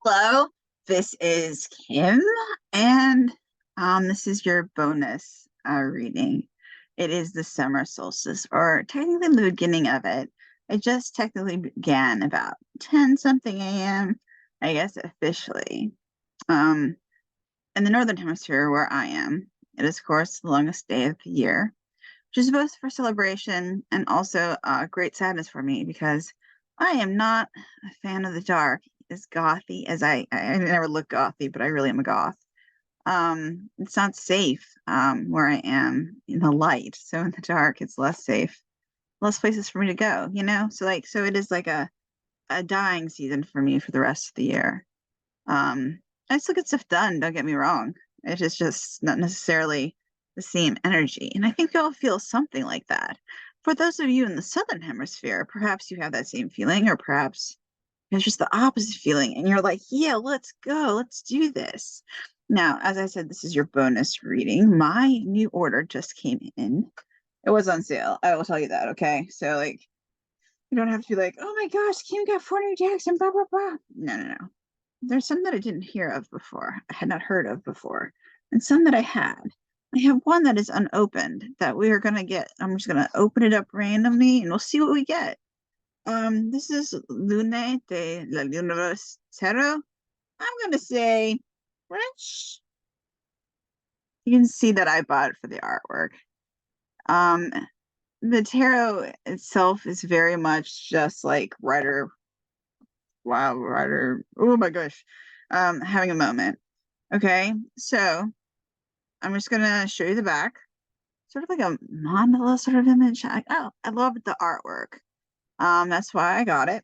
Hello, this is Kim, and this is your bonus reading. It is the summer solstice, or technically the beginning of it. It just technically began about 10 something a.m., I guess officially. Um, in the northern hemisphere where I am, it is, of course, the longest day of the year, which is both for celebration and also great sadness for me because I am not a fan of the dark, as gothy as I never look gothy, but I really am a goth. It's not safe where I am in the light. So in the dark, it's less safe, less places for me to go, you know? So it is like a dying season for me for the rest of the year. I still get stuff done, don't get me wrong. It is just not necessarily the same energy. And I think we all feel something like that. For those of you in the southern hemisphere, perhaps you have that same feeling, or perhaps it's just the opposite feeling. And you're like, yeah, let's go, let's do this. Now, as I said, this is your bonus reading. My new order just came in. It was on sale. I will tell you that, okay? So, like, you don't have to be like, oh my gosh, Kim got 4 new decks and blah, blah, blah. No, no, no. There's some that I didn't hear of before, I had not heard of before, and some that I had. I have one that is unopened that we are going to get. I'm just going to open it up randomly and we'll see what we get. This is Lune de la Universitero. I'm going to say French. You can see that I bought it for the artwork. Um, the tarot itself is very much just like writer, wow, writer. Oh my gosh, having a moment. Okay, so I'm just gonna show you the back, sort of like a mandala sort of image. Oh, I love the artwork. That's why I got it.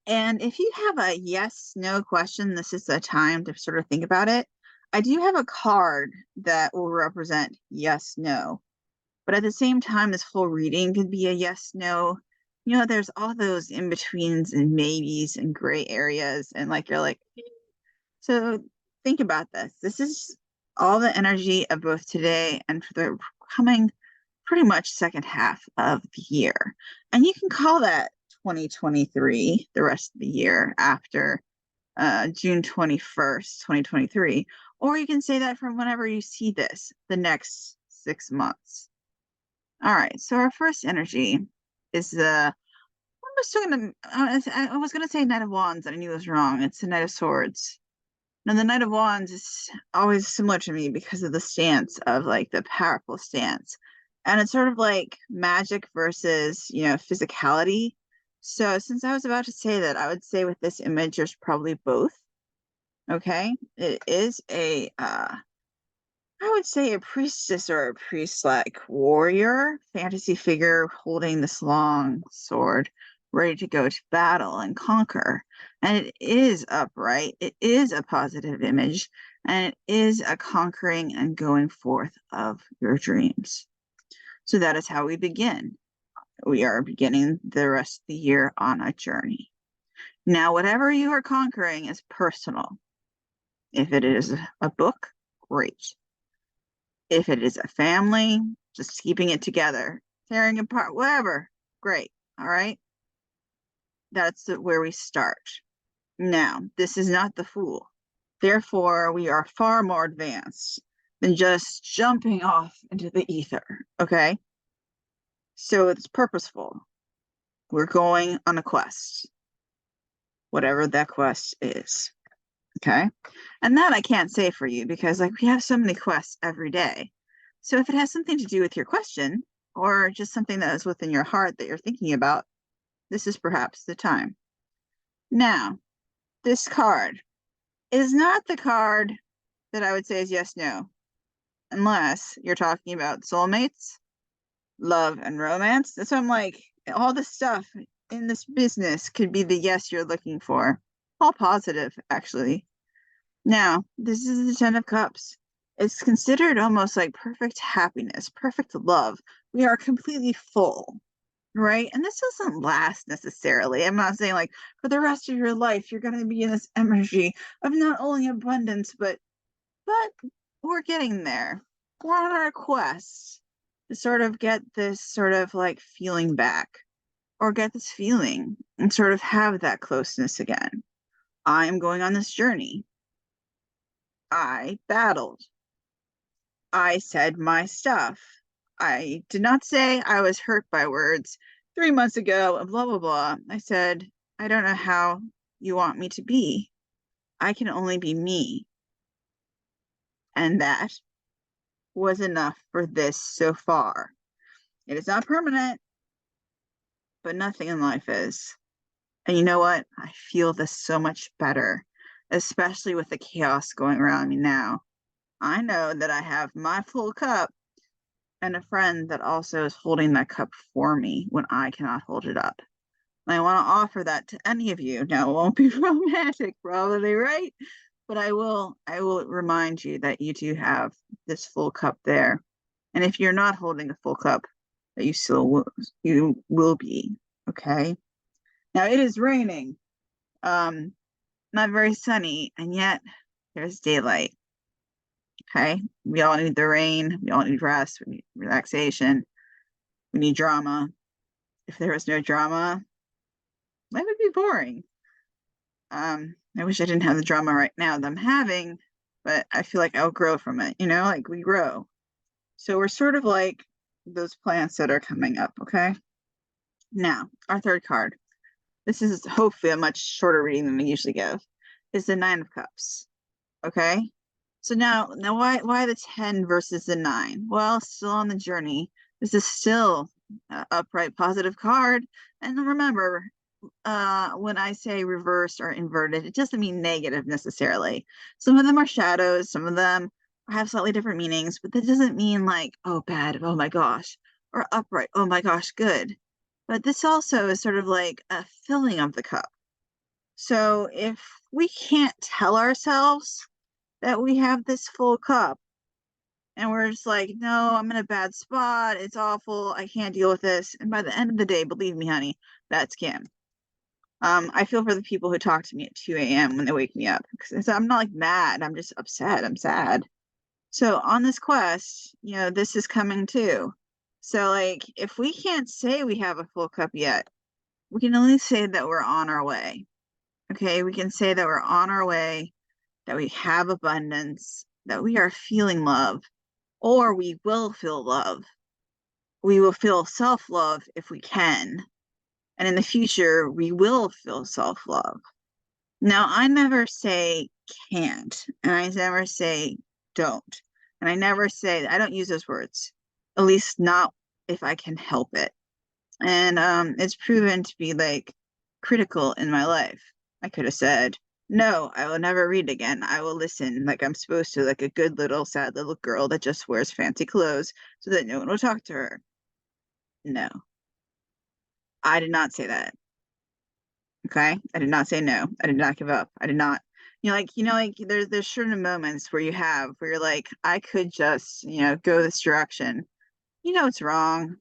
And if you have a yes, no question, this is the time to sort of think about it. I do have a card that will represent yes, no. But at the same time, this whole reading could be a yes, no. You know, there's all those in betweens and maybes and gray areas, and like you're like, so think about this. This is all the energy of both today and for the coming pretty much second half of the year. And you can call that 2023, the rest of the year after June 21st, 2023. Or you can say that from whenever you see this, the next 6 months. All right, so our first energy is I was gonna say Knight of Wands, and I knew it was wrong. It's the Knight of Swords. Now, the Knight of Wands is always similar to me because of the stance of like the powerful stance. And it's sort of like magic versus, physicality. So, since I was about to say that, I would say with this image, there's probably both. Okay. It is I would say a priestess or a priest-like warrior, fantasy figure holding this long sword, ready to go to battle and conquer. And it is upright, it is a positive image, and it is a conquering and going forth of your dreams. So that is how we begin. We are beginning the rest of the year on a journey. Now, whatever you are conquering is personal. If it is a book, great. If it is a family, just keeping it together, tearing apart, whatever, great. All right. That's where we start. Now, this is not the Fool. Therefore, we are far more advanced than just jumping off into the ether. Okay. So it's purposeful. We're going on a quest, whatever that quest is. Okay. And that I can't say for you because, like, we have so many quests every day. So if it has something to do with your question or just something that is within your heart that you're thinking about, this is perhaps the time. Now, this card is not the card that I would say is yes, no, unless you're talking about soulmates, love, and romance. So I'm like, all the stuff in this business could be the yes you're looking for. All positive, actually. Now, this is the Ten of Cups. It's considered almost like perfect happiness, perfect love. We are completely full, right? And this doesn't last necessarily. I'm not saying like for the rest of your life you're going to be in this energy of not only abundance, but we're getting there. We're on our quest to sort of get this sort of like feeling back, or get this feeling and sort of have that closeness again. I am going on this journey. I battled. I said my stuff. I did not say I was hurt by words 3 months ago and blah, blah, blah. I said, I don't know how you want me to be. I can only be me. And that was enough for this so far. It is not permanent, but nothing in life is. And you know what? I feel this so much better, especially with the chaos going around me now. I know that I have my full cup and a friend that also is holding that cup for me when I cannot hold it up. And I want to offer that to any of you. Now, it won't be romantic, probably, right? But I will remind you that you do have this full cup there. And if you're not holding a full cup, that you will be, okay? Now it is raining. Not very sunny, and yet there's daylight. Okay. We all need the rain, we all need rest, we need relaxation, we need drama. If there was no drama, life would be boring. I wish I didn't have the drama right now that I'm having, but I feel like I'll grow from it, like we grow. So we're sort of like those plants that are coming up, okay? Now, our third card. This is hopefully a much shorter reading than we usually give. Is the Nine of Cups. Okay. So now why the 10 versus the 9? Well, still on the journey. This is still an upright positive card. And remember, when I say reversed or inverted, it doesn't mean negative necessarily. Some of them are shadows, some of them have slightly different meanings, but that doesn't mean like, oh, bad, oh my gosh, or upright, oh my gosh, good. But this also is sort of like a filling of the cup. So if we can't tell ourselves that we have this full cup and we're just like, no, I'm in a bad spot, it's awful, I can't deal with this. And by the end of the day, believe me, honey, that's Kim. I feel for the people who talk to me at 2 a.m. when they wake me up because I'm not like mad, I'm just upset, I'm sad. So on this quest, this is coming too. So like if we can't say we have a full cup yet, we can only say that we're on our way. Okay, we can say that we're on our way, that we have abundance, that we are feeling love, or we will feel love. We will feel self-love if we can. And in the future, we will feel self-love. Now, I never say can't, and I never say don't. And I never say, I don't use those words, at least not if I can help it. And it's proven to be like critical in my life. I could have said, no, I will never read again. I will listen like I'm supposed to, like a good little sad little girl that just wears fancy clothes so that no one will talk to her. No, I did not say that. Okay. I did not say no. I did not give up. I did not, like there's certain moments where you're like, I could just, go this direction. It's wrong,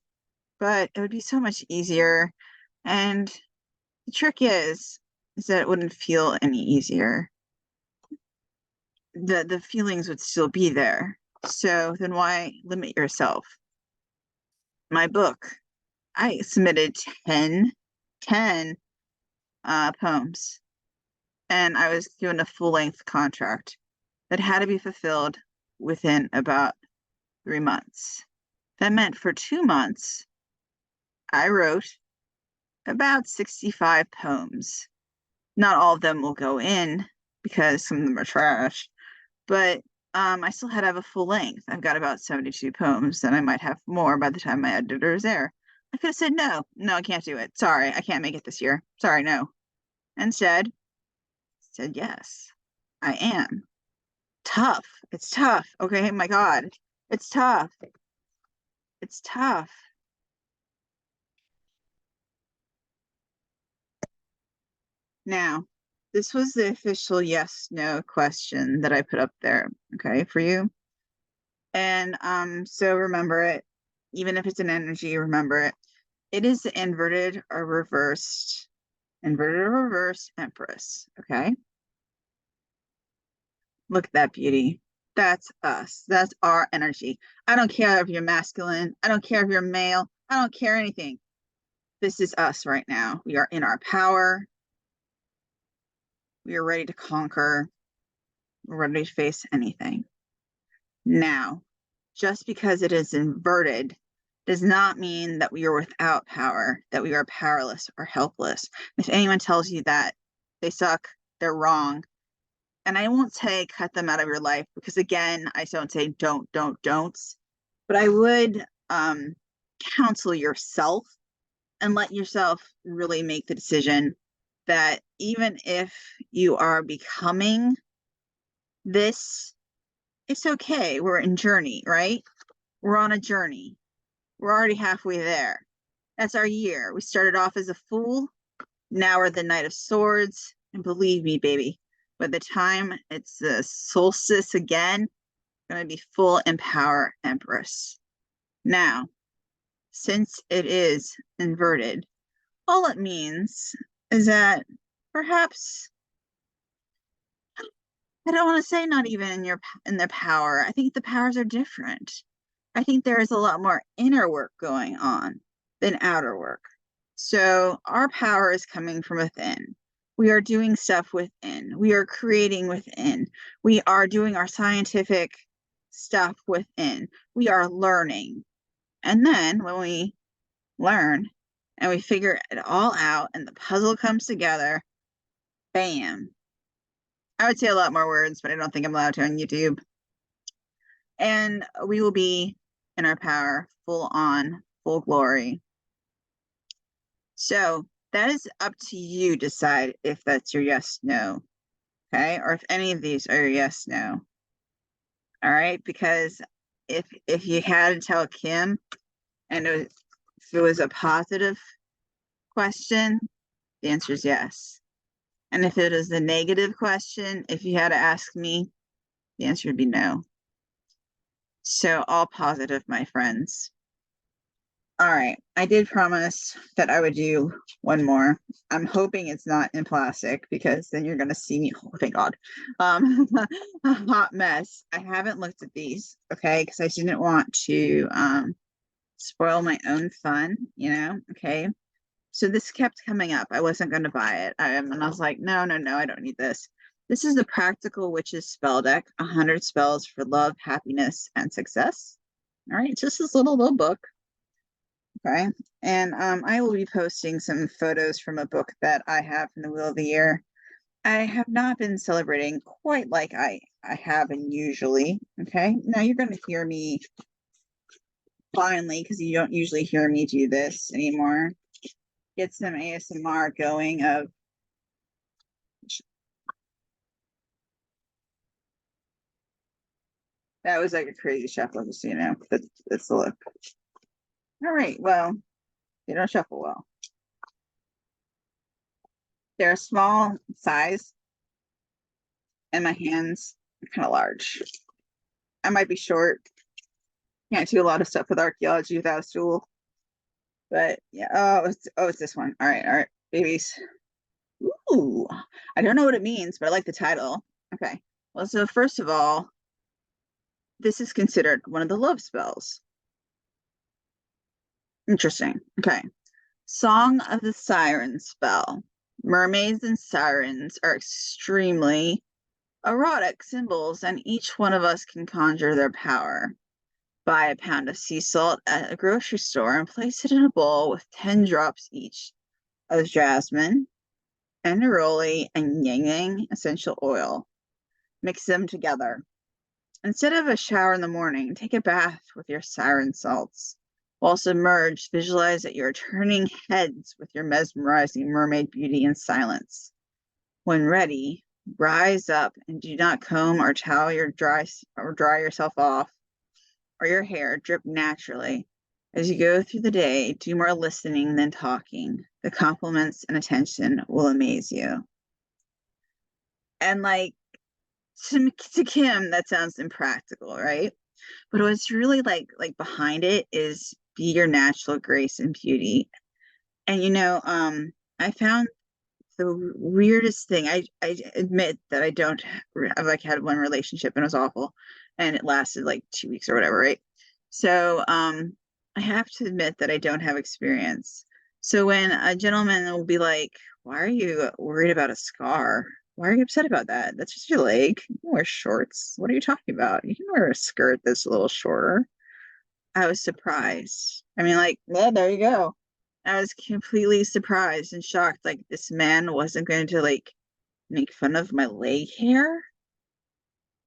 but it would be so much easier. And the trick is that it wouldn't feel any easier. The feelings would still be there. So then why limit yourself? My book, I submitted 10 poems, and I was given a full-length contract that had to be fulfilled within about 3 months. That meant for 2 months, I wrote about 65 poems. Not all of them will go in because some of them are trash, but I still had to have a full length. I've got about 72 poems, and I might have more by the time my editor is there. I could have said, no, I can't do it. Sorry, I can't make it this year. Sorry, no. Instead, said, yes, I am. Tough. It's tough. Okay, my God. It's tough. It's tough. Now, this was the official yes, no question that I put up there, okay, for you. And so remember it, even if it's an energy, remember it. It is the inverted or reversed Empress, okay? Look at that beauty. That's us. That's our energy. I don't care if you're masculine. I don't care if you're male. I don't care anything. This is us right now. We are in our power. We are ready to conquer. We're ready to face anything. Now, just because it is inverted does not mean that we are without power, that we are powerless or helpless. If anyone tells you that they suck, they're wrong. And I won't say cut them out of your life because, again, I don't say don't. But I would counsel yourself and let yourself really make the decision that even if you are becoming this, it's okay. We're in journey, right? We're on a journey. We're already halfway there. That's our year. We started off as a fool. Now we're the Knight of Swords. And believe me, baby, by the time it's the solstice again, going to be full in power Empress. Now, since it is inverted, all it means is that perhaps, I don't want to say not even in their power. I think the powers are different. I think there is a lot more inner work going on than outer work. So our power is coming from within. We are doing stuff within. We are creating within. We are doing our scientific stuff within. We are learning. And then when we learn and we figure it all out and the puzzle comes together, bam. I would say a lot more words, but I don't think I'm allowed to on YouTube. And we will be in our power, full on, full glory. So that is up to you decide if that's your yes, no. Okay. Or if any of these are your yes, no. All right. Because if you had to tell Kim and if it was a positive question, the answer is yes. And if it is a negative question, if you had to ask me, the answer would be no. So all positive, my friends. All right. I did promise that I would do one more. I'm hoping it's not in plastic because then you're going to see me. Oh, thank God. A hot mess. I haven't looked at these, okay, because I didn't want to spoil my own fun, okay. So this kept coming up. I wasn't going to buy it. And I was like, no, I don't need this. This is the Practical Witches spell deck, 100 spells for love, happiness, and success. All right, it's just this little book. Okay. And I will be posting some photos from a book that I have from the Wheel of the Year. I have not been celebrating quite like I have and usually. Okay. Now you're going to hear me finally, because you don't usually hear me do this anymore. Get some ASMR going of that was like a crazy shuffle, just so you know. That's the look. All right. Well, they don't shuffle well. They're a small size, and my hands are kind of large. I might be short. Can't do a lot of stuff with archaeology without a stool. But yeah, it's this one. All right, babies. Ooh, I don't know what it means, but I like the title. Okay. Well, so first of all, this is considered one of the love spells. Interesting. Okay. Song of the Siren spell. Mermaids and sirens are extremely erotic symbols, and each one of us can conjure their power. Buy a pound of sea salt at a grocery store and place it in a bowl with 10 drops each of jasmine, and neroli, and yang yang essential oil. Mix them together. Instead of a shower in the morning, take a bath with your siren salts. While submerged, visualize that you are turning heads with your mesmerizing mermaid beauty in silence. When ready, rise up and do not comb or towel your dry yourself off or your hair. Drip naturally. As you go through the day, do more listening than talking. The compliments and attention will amaze you. And like to Kim, that sounds impractical, right? But what's really like behind it is be your natural grace and beauty. And I found the weirdest thing. I admit that I've like had one relationship and it was awful, and it lasted like 2 weeks or whatever, right? So I have to admit that I don't have experience. So when a gentleman will be like, "Why are you worried about a scar?" Why are you upset about that? That's just your leg. You can wear shorts. What are you talking about? You can wear a skirt that's a little shorter. I was surprised. I mean, like, yeah, there you go. I was completely surprised and shocked. Like, this man wasn't going to like make fun of my leg hair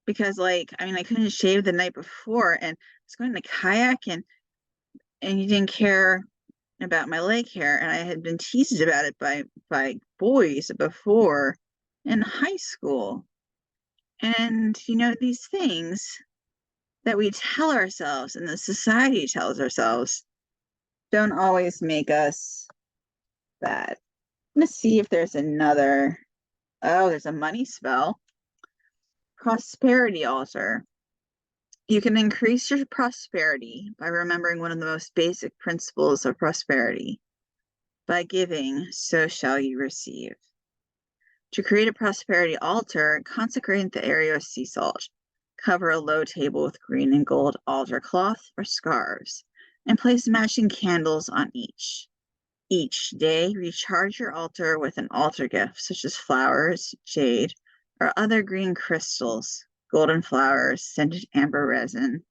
because, like, I mean, I couldn't shave the night before, and I was going to kayak, and he didn't care about my leg hair, and I had been teased about it by boys before in high school. And these things that we tell ourselves and the society tells ourselves don't always make us bad. Let's see if there's another. Oh, there's a money spell. Prosperity altar. You can increase your prosperity by remembering one of the most basic principles of prosperity. By giving, so shall you receive. To create a prosperity altar, consecrate the area of sea salt. Cover a low table with green and gold altar cloth or scarves, and place matching candles on each. Each day, recharge your altar with an altar gift, such as flowers, jade, or other green crystals, golden flowers, scented amber resin,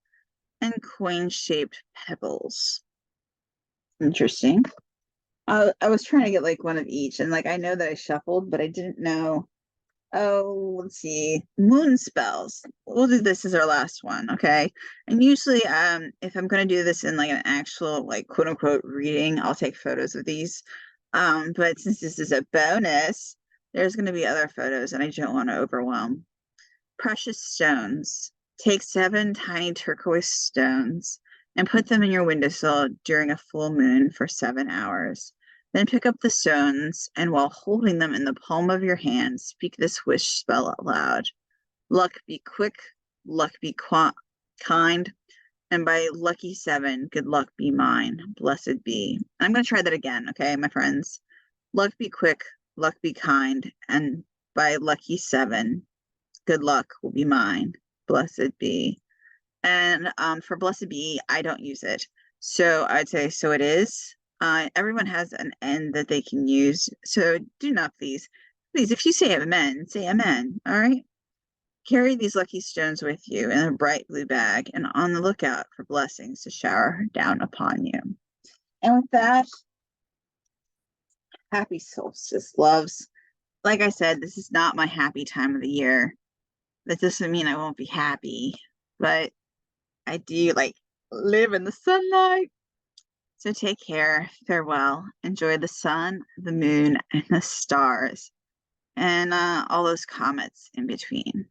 and coin-shaped pebbles. Interesting. I was trying to get like one of each, and like I know that I shuffled, but I didn't know. Oh, let's see. Moon spells. We'll do this as our last one, okay? And usually, if I'm gonna do this in like an actual like quote unquote reading, I'll take photos of these. But since this is a bonus, there's gonna be other photos, and I don't want to overwhelm. Precious stones. Take 7 tiny turquoise stones and put them in your windowsill during a full moon for 7 hours. Then pick up the stones and while holding them in the palm of your hand, speak this wish spell out loud. Luck be quick, luck be kind, and by lucky 7, good luck be mine. Blessed be. I'm going to try that again, okay, my friends? Luck be quick, luck be kind, and by lucky 7, good luck will be mine. Blessed be. And for blessed be, I don't use it. So I'd say, so it is. Everyone has an end that they can use. So do not, please, if you say amen, say amen. All right. Carry these lucky stones with you in a bright blue bag and on the lookout for blessings to shower down upon you. And with that, happy solstice, loves. Like I said, this is not my happy time of the year. That doesn't mean I won't be happy, but I do like live in the sunlight. So take care, farewell, enjoy the sun, the moon, and the stars, and all those comets in between.